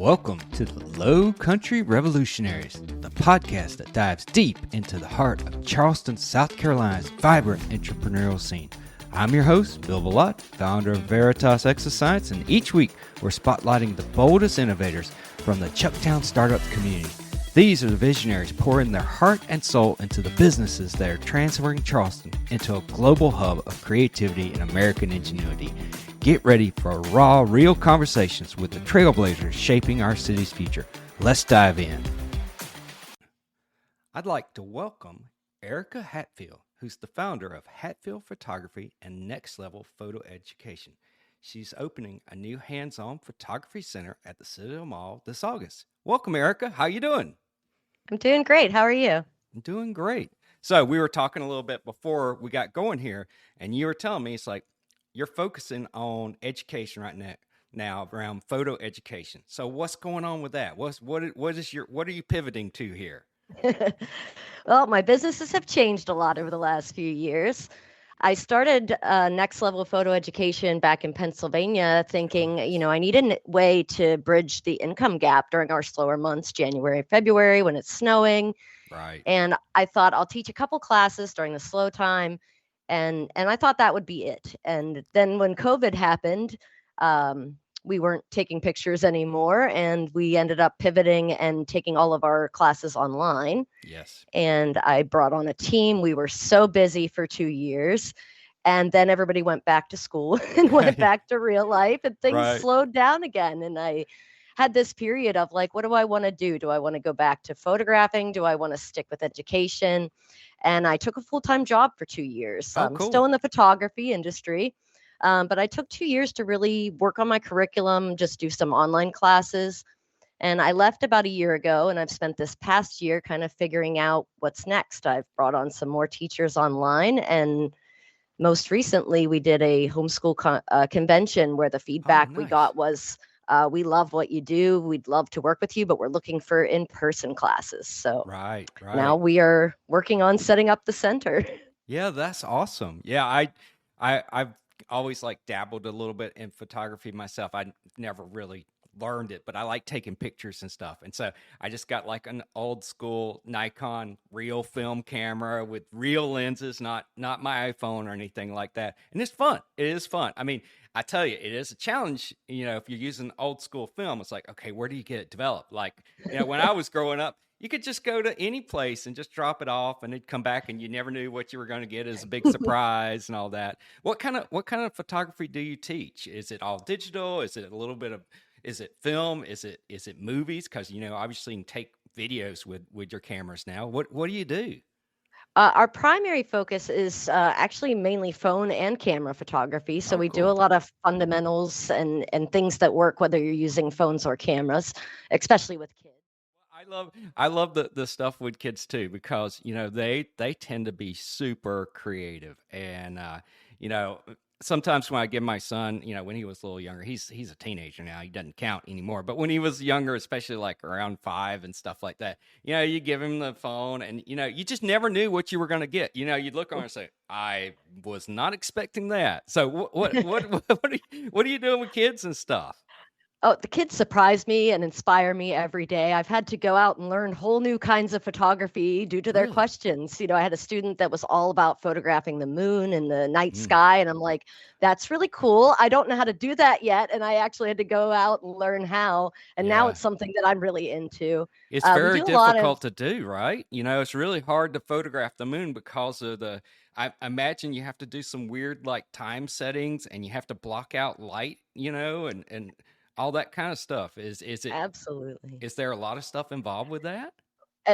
Welcome to the Lowcountry Revolutionaries, the podcast that dives deep into the heart of Charleston, South Carolina's vibrant entrepreneurial scene. I'm your host, Bill Ballott, founder of Veritas Exoscience, and each week we're spotlighting the boldest innovators from the Chucktown startup community. These are the visionaries pouring their heart and soul into the businesses that are transferring Charleston into a global hub of creativity and American ingenuity. Get ready for raw, real conversations with the trailblazers shaping our city's future. Let's dive in. I'd like to welcome Erika Hatfield, who's the founder of Hatfield Photography and Next Level Photo Education. She's opening a new hands-on photography center at the Citadel Mall this August. Welcome, Erika. How you doing? I'm doing great. How are you? I'm doing great. So we were talking a little bit before we got going here, and you were telling me it's like you're focusing on education right now around photo education. So what's going on with that? What are you pivoting to here? Well, my businesses have changed a lot over the last few years. I started Next Level Photo Education back in Pennsylvania thinking, I need a way to bridge the income gap during our slower months, January, February, when it's snowing. Right. And I thought I'll teach a couple classes during the slow time. And I thought that would be it. And then when COVID happened, we weren't taking pictures anymore, and we ended up pivoting and taking all of our classes online. Yes. And I brought on a team. We were so busy for 2 years. And then everybody went back to school and went back to real life, and things slowed down again. And I had this period of like, what do I want to do? Do I want to go back to photographing? Do I want to stick with education? And I took a full-time job for 2 years. Oh, I'm cool. still in the photography industry. But I took 2 years to really work on my curriculum, just do some online classes. And I left about a year ago, and I've spent this past year kind of figuring out what's next. I've brought on some more teachers online, and most recently we did a homeschool convention where the feedback we got was, we love what you do. We'd love to work with you, but we're looking for in-person classes. So now we are working on setting up the center. Yeah, that's awesome. Yeah, I've always like dabbled a little bit in photography myself. I never really learned it, but I like taking pictures and stuff. And so I just got like an old school Nikon real film camera with real lenses, not my iPhone or anything like that. And it's fun. It is fun. I mean, I tell you, it is a challenge. If you're using old school film, it's like, okay, where do you get it developed? Like, when I was growing up, you could just go to any place and just drop it off, and it'd come back, and you never knew what you were going to get as a big surprise and all that. What kind of photography do you teach? Is it all digital? Is it a little bit of? Is it film? Is it movies? Because obviously you can take videos with your cameras now. What do you do? Our primary focus is actually mainly phone and camera photography. So we do a lot of fundamentals and things that work, whether you're using phones or cameras, especially with kids. I love the stuff with kids too, because they tend to be super creative, and sometimes when I give my son, when he was a little younger, he's a teenager now, he doesn't count anymore, but when he was younger, especially like around 5 and stuff like that, you give him the phone, and you just never knew what you were going to get. You'd look on and say, I was not expecting that. So what are you doing with kids and stuff? Oh, the kids surprise me and inspire me every day. I've had to go out and learn whole new kinds of photography due to their questions. I had a student that was all about photographing the moon and the night sky. And I'm like, that's really cool. I don't know how to do that yet. And I actually had to go out and learn how. And now it's something that I'm really into. It's very difficult to do, right? It's really hard to photograph the moon because of I imagine you have to do some weird like time settings, and you have to block out light, and all that kind of stuff. Is it absolutely? Is there a lot of stuff involved with that?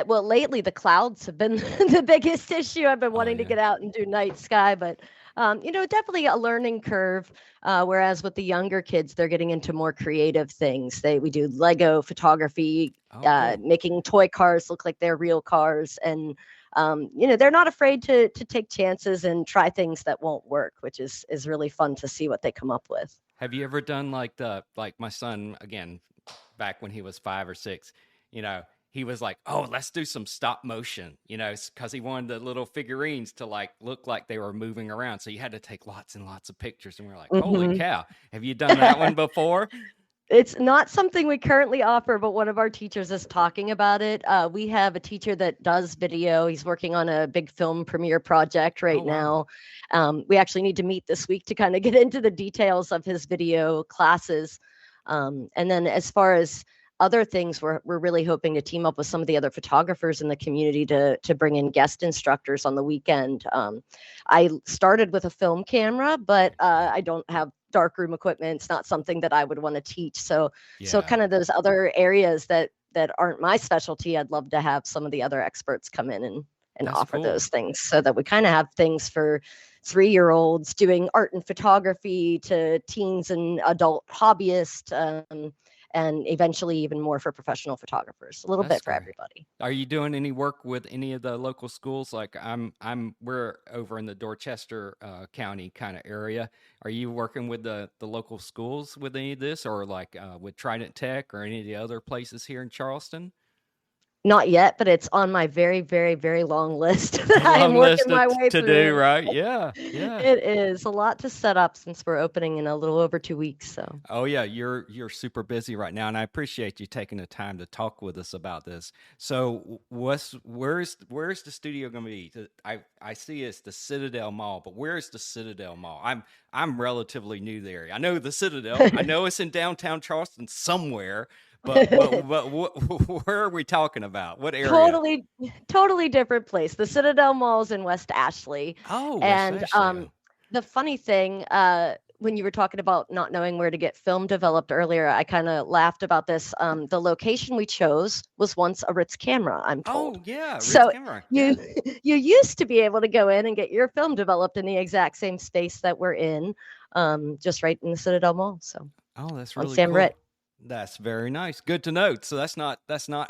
Well, lately the clouds have been the biggest issue. I've been wanting to get out and do night sky, but definitely a learning curve. Whereas with the younger kids, they're getting into more creative things. We do Lego photography, making toy cars look like they're real cars, and they're not afraid to take chances and try things that won't work, which is really fun to see what they come up with. Have you ever done like my son, again, back when he was 5 or 6, he was like, oh, let's do some stop motion, because he wanted the little figurines to like look like they were moving around. So you had to take lots and lots of pictures. And we're like, holy cow. Have you done that one before? It's not something we currently offer, but one of our teachers is talking about it. We have a teacher that does video. He's working on a big film premiere project Oh right wow. now. We actually need to meet this week to kind of get into the details of his video classes. And then as far as other things, we're really hoping to team up with some of the other photographers in the community to bring in guest instructors on the weekend. I started with a film camera, but Yeah. I don't have darkroom equipment. It's not something that I would want to teach. So Yeah. kind of those other areas that aren't my specialty, I'd love to have some of the other experts come in and That's offer cool. those things so that we kind of have things for 3-year-olds doing art and photography to teens and adult hobbyists, and eventually even more for professional photographers, a little That's bit for great. everybody. Are you doing any work with any of the local schools? Like we're over in the Dorchester County kind of area. Are you working with the local schools with any of this, or like with Trident Tech or any of the other places here in Charleston? Not yet, but it's on my very, very, very long list that I am Long list working my way to do, through. right? Yeah, yeah. It is a lot to set up since we're opening in a little over 2 weeks. So Oh yeah, you're super busy right now, and I appreciate you taking the time to talk with us about this. So, where's the studio going to be? I see it's the Citadel Mall, but where's the Citadel Mall? I'm relatively new there. I know the Citadel. I know it's in downtown Charleston somewhere, where are we talking about? What area? totally, totally different place. The Citadel Mall's in West Ashley. Oh, West And Ashley. Oh, the funny thing, when you were talking about not knowing where to get film developed earlier, I kind of laughed about this. The location we chose was once a Ritz camera, I'm told. oh yeah, Ritz So Camera. you Yeah. you used to be able to go in and get your film developed in the exact same space that we're in, just right in the Citadel Mall. So Oh, that's on really Sam cool. Ritt. That's very nice. Good to know. So that's not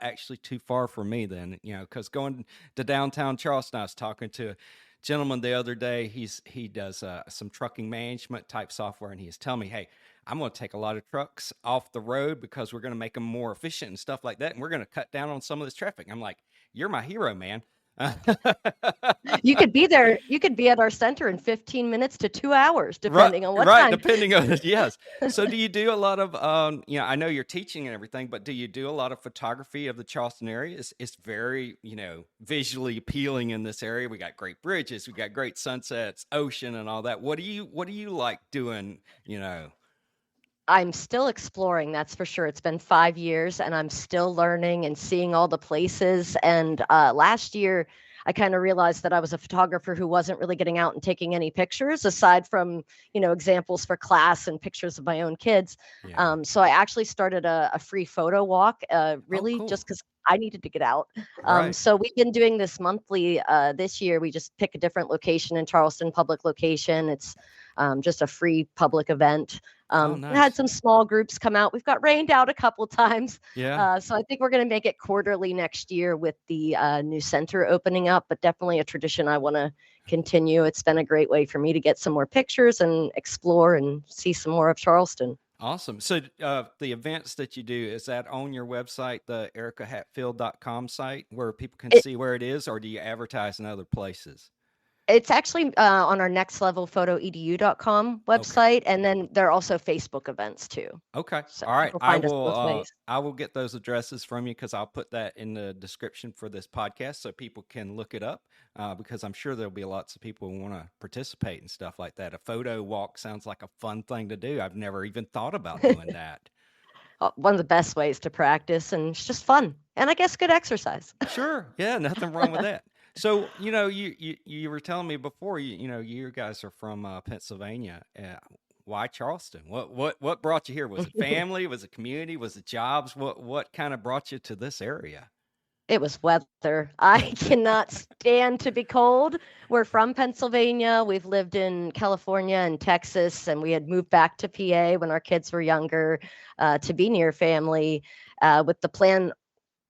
actually too far from me then, because going to downtown Charleston, I was talking to a gentleman the other day. He does some trucking management type software, and he's telling me, "Hey, I'm going to take a lot of trucks off the road because we're going to make them more efficient and stuff like that, and we're going to cut down on some of this traffic." I'm like, "You're my hero, man." You could be there. You could be at our center in 15 minutes to 2 hours, Right, depending on what right, time. depending on it, yes. So do you do a lot of, I know you're teaching and everything, but do you do a lot of photography of the Charleston area? It's very, visually appealing in this area. We got great bridges, we got great sunsets, ocean and all that. What do you like doing, you know? I'm still exploring, that's for sure. It's been 5 years and I'm still learning and seeing all the places. And last year, I kind of realized that I was a photographer who wasn't really getting out and taking any pictures aside from, examples for class and pictures of my own kids. Yeah. So I actually started a free photo walk, Oh, really cool. just because I needed to get out. Right. So we've been doing this monthly. This year, we just pick a different location in Charleston, public location. It's just a free public event. Oh, We had nice. some small groups come out. We've got rained out a couple times. Yeah. So I think we're going to make it quarterly next year with the new center opening up, but definitely a tradition I want to continue. It's been a great way for me to get some more pictures and explore and see some more of Charleston. Awesome. So the events that you do, is that on your website, the erikahatfield.com site, where people can It, see where it is, or do you advertise in other places? it's actually on our nextlevelphotoedu.com Okay. website, and then there are also Facebook events too. Okay. So All right. people find us both ways. I will get those addresses from you because I'll put that in the description for this podcast so people can look it up. Because I'm sure there'll be lots of people who want to participate and stuff like that. A photo walk sounds like a fun thing to do. I've never even thought about doing that. One of the best ways to practice, and it's just fun, and I guess good exercise. Sure. Yeah, nothing wrong with that. So, you were telling me before, you guys are from Pennsylvania. Why Charleston? What brought you here? Was it family? Was it community? Was it jobs? What kind of brought you to this area? It was weather. I cannot stand to be cold. We're from Pennsylvania. We've lived in California and Texas, and we had moved back to PA when our kids were younger, to be near family, with the plan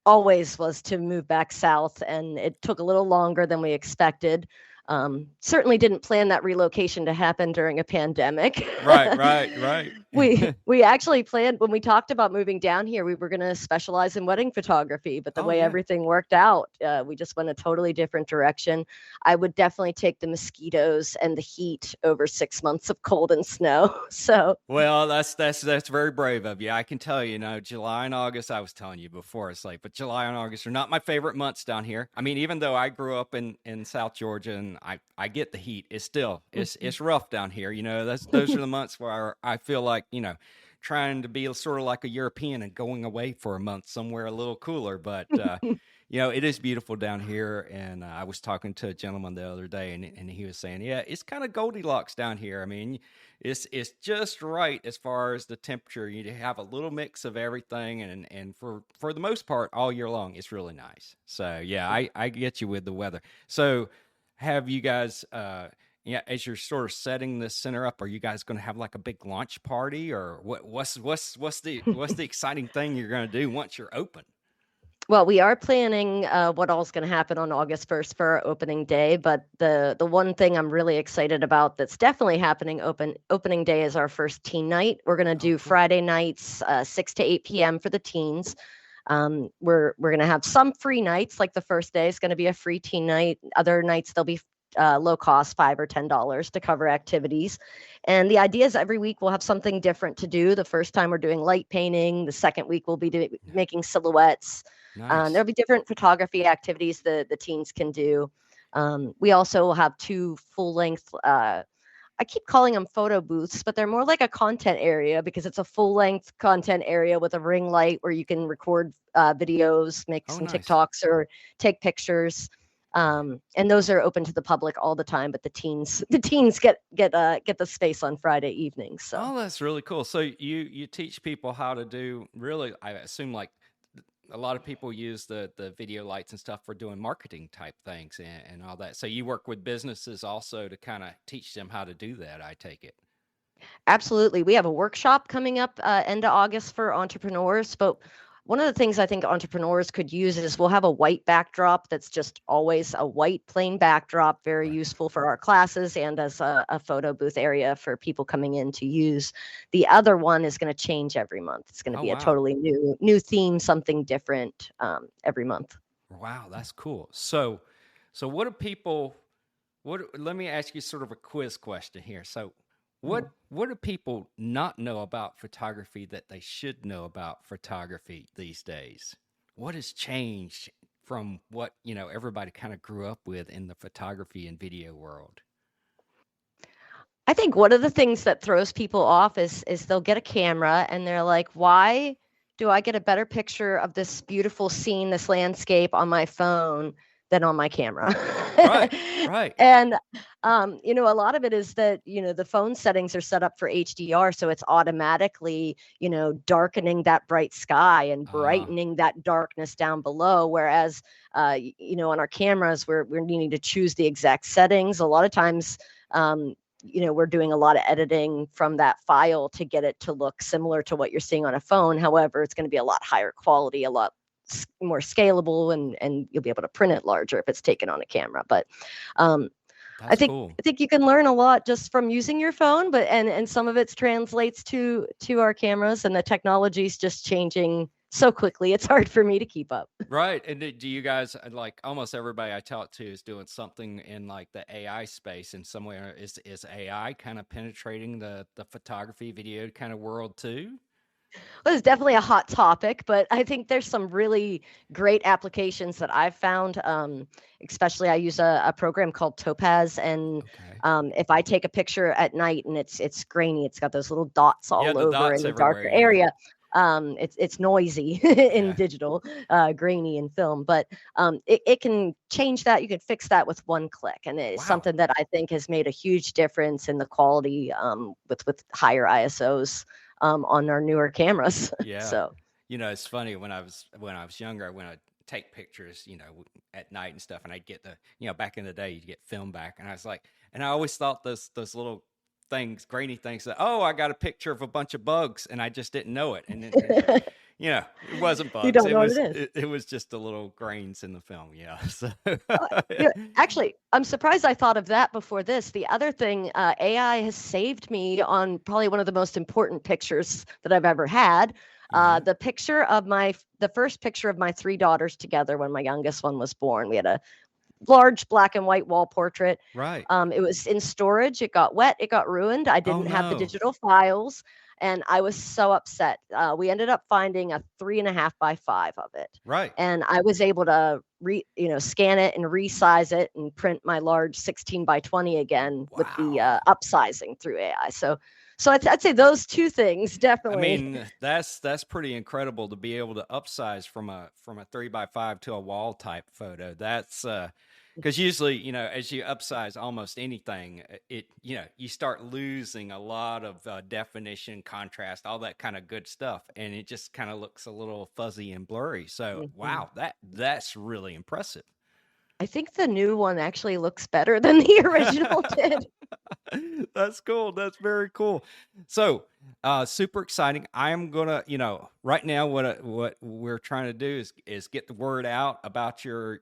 always was to move back south, and it took a little longer than we expected. Certainly didn't plan that relocation to happen during a pandemic. Right, right, right. We actually planned when we talked about moving down here, we were going to specialize in wedding photography, but the Oh way yeah. everything worked out, we just went a totally different direction. I would definitely take the mosquitoes and the heat over 6 months of cold and snow. So Well, that's very brave of you. I can tell you, July and August, I was telling you before, it's like, but July and August are not my favorite months down here. I mean, even though I grew up in South Georgia and I get the heat, it's rough down here. Those are the months where I feel like, trying to be sort of like a European and going away for a month somewhere a little cooler. But it is beautiful down here. And I was talking to a gentleman the other day, and he was saying, yeah, it's kind of Goldilocks down here. I mean, it's just right as far as the temperature. You have a little mix of everything, and for the most part, all year long, it's really nice. So yeah, I get you with the weather. So have you guys? Yeah, as you're sort of setting this center up, are you guys going to have like a big launch party, or what's the exciting thing you're going to do once you're open? Well, we are planning what all's going to happen on August 1st for our opening day, but the one thing I'm really excited about that's definitely happening opening day is our first teen night. We're going to do Oh, cool. Friday nights 6 to 8 p.m. for the teens. We're going to have some free nights, like the first day is going to be a free teen night. Other nights they'll be low cost, $5 or $10 to cover activities. And the idea is every week we'll have something different to do. The first time we're doing light painting. The second week we'll be making silhouettes. Nice. There'll be different photography activities the teens can do. We also will have 2 full-length, I keep calling them photo booths, but they're more like a content area because it's a full-length content area with a ring light where you can record videos, make some Nice. TikToks or take pictures. And those are open to the public all the time, but the teens get the space on Friday evenings. So. Oh, that's really cool. So you teach people how to do, really, I assume, like a lot of people use the video lights and stuff for doing marketing type things and all that. So you work with businesses also to kind of teach them how to do that, I take it. Absolutely. We have a workshop coming up end of August for entrepreneurs. But one of the things I think entrepreneurs could use is we'll have a white backdrop that's just always a white plain backdrop, very useful for our classes and as a photo booth area for people coming in to use. The other one is going to change every month. It's going to be a totally new theme, something different every month. Wow, that's cool. So what do people, let me ask you sort of a quiz question here. So what do people not know about photography that they should know about photography these days? What has changed from what, everybody kind of grew up with in the photography and video world? I think one of the things that throws people off is they'll get a camera and they're like, why do I get a better picture of this beautiful scene, this landscape on my phone than on my camera? Right. And, a lot of it is that, the phone settings are set up for HDR. So it's automatically, darkening that bright sky and brightening that darkness down below. Whereas, on our cameras, we're needing to choose the exact settings. A lot of times, we're doing a lot of editing from that file to get it to look similar to what you're seeing on a phone. However, it's going to be a lot higher quality, a lot more scalable, and you'll be able to print it larger if it's taken on a camera. But I think cool. I think you can learn a lot just from using your phone, but and some of it translates to our cameras, and the technology is just changing so quickly. It's hard for me to keep up. Right. And do you guys, like almost everybody I talk to is doing something in like the AI space in somewhere? Is AI kind of penetrating the photography video kind of world too? Well, it's definitely a hot topic, but I think there's some really great applications that I've found. Especially I use a program called Topaz, and if I take a picture at night and it's grainy, it's got those little dots all over in the darker area. It's noisy in digital, grainy in film, but it can change that. You can fix that with one click, and it's something that I think has made a huge difference in the quality with higher ISOs on our newer cameras. Yeah. So it's funny, when I was younger, when I take pictures, at night and stuff, and I'd get back in the day, you'd get film back, and I was like, and I always thought those little things, grainy things, that, I got a picture of a bunch of bugs and I just didn't know it. And then, it wasn't You bugs. don't know what it is. It was just the little grains in the film. Yeah. So Actually, I'm surprised I thought of that before this. The other thing, AI has saved me on probably one of the most important pictures that I've ever had. The first picture of my three daughters together when my youngest one was born. We had a large black and white wall portrait. right. It was in storage. It got wet. It got ruined. I Oh didn't have the no. digital files, and I was so upset. We ended up finding a 3.5x5 of it, Right. and I was able to scan it and resize it and print my large 16x20 again with the Wow. upsizing through AI. So I'd say those two things I definitely. mean, that's pretty incredible to be able to upsize from a 3x5 to a wall type photo. That's because usually, as you upsize almost anything, you start losing a lot of definition, contrast, all that kind of good stuff, and it just kind of looks a little fuzzy and blurry. So, Mhm. wow, that's really impressive. I think the new one actually looks better than the original did. That's cool. That's very cool. So, super exciting. I'm gonna, right now, what we're trying to do is get the word out about your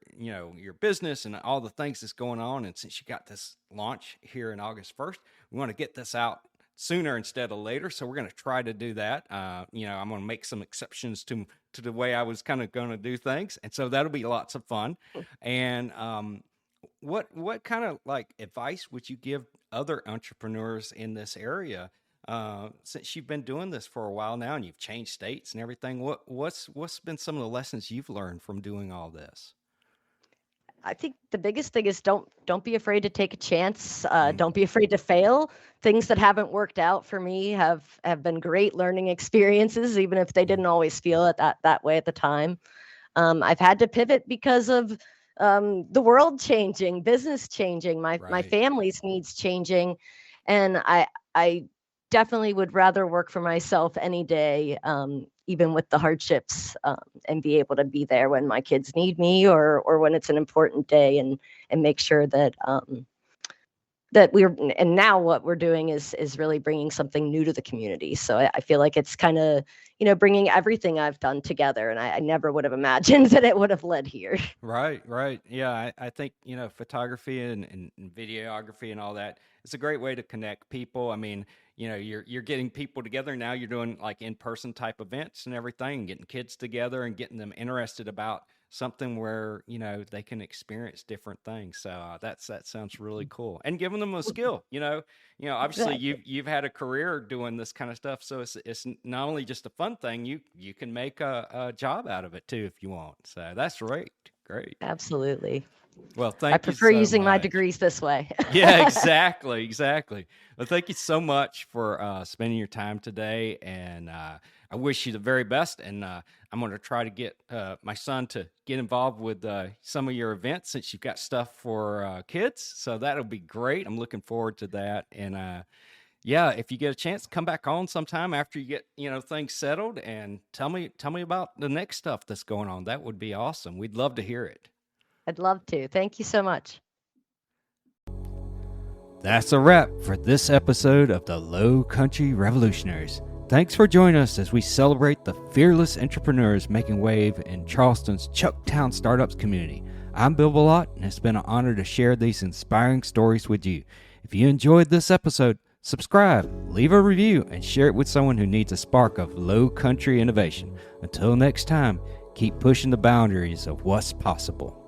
business and all the things that's going on. And since you got this launch here in August 1st, we want to get this out sooner instead of later. So we're going to try to do that. I'm going to make some exceptions to the way I was kind of going to do things, and so that'll be lots of fun. And what kind of like advice would you give other entrepreneurs in this area? Since you've been doing this for a while now and you've changed states and everything, what's been some of the lessons you've learned from doing all this? I think the biggest thing is don't be afraid to take a chance. Mm, Don't be afraid to fail. Things that haven't worked out for me have been great learning experiences, even if they mm, didn't always feel it that way at the time. I've had to pivot because of the world changing, business changing, my right. family's needs changing, and I definitely would rather work for myself any day, even with the hardships, and be able to be there when my kids need me or when it's an important day, and make sure that and now what we're doing is really bringing something new to the community. So I feel like it's kind of bringing everything I've done together, and I never would have imagined that it would have led here. Right, right. Yeah, I think, photography and videography and all that, it's a great way to connect people. I mean, you're getting people together now, you're doing like in-person type events and everything, getting kids together and getting them interested about something where, they can experience different things. So that sounds really cool. And giving them a skill, obviously Exactly. you've had a career doing this kind of stuff, so it's not only just a fun thing, you can make a job out of it too if you want. So that's great. Great. Absolutely. Well, I thank you prefer so using my much. degrees this way. Yeah, exactly, exactly. Well, thank you so much for spending your time today, and I wish you the very best. And I'm going to try to get my son to get involved with some of your events since you've got stuff for kids. So that'll be great. I'm looking forward to that. And yeah, if you get a chance, come back on sometime after you get things settled, and tell me about the next stuff that's going on. That would be awesome. We'd love to hear it. I'd love to. Thank you so much. That's a wrap for this episode of the Lowcountry Revolutionaries. Thanks for joining us as we celebrate the fearless entrepreneurs making wave in Charleston's Chucktown Startups community. I'm Bill Ballott, and it's been an honor to share these inspiring stories with you. If you enjoyed this episode, subscribe, leave a review, and share it with someone who needs a spark of Lowcountry innovation. Until next time, keep pushing the boundaries of what's possible.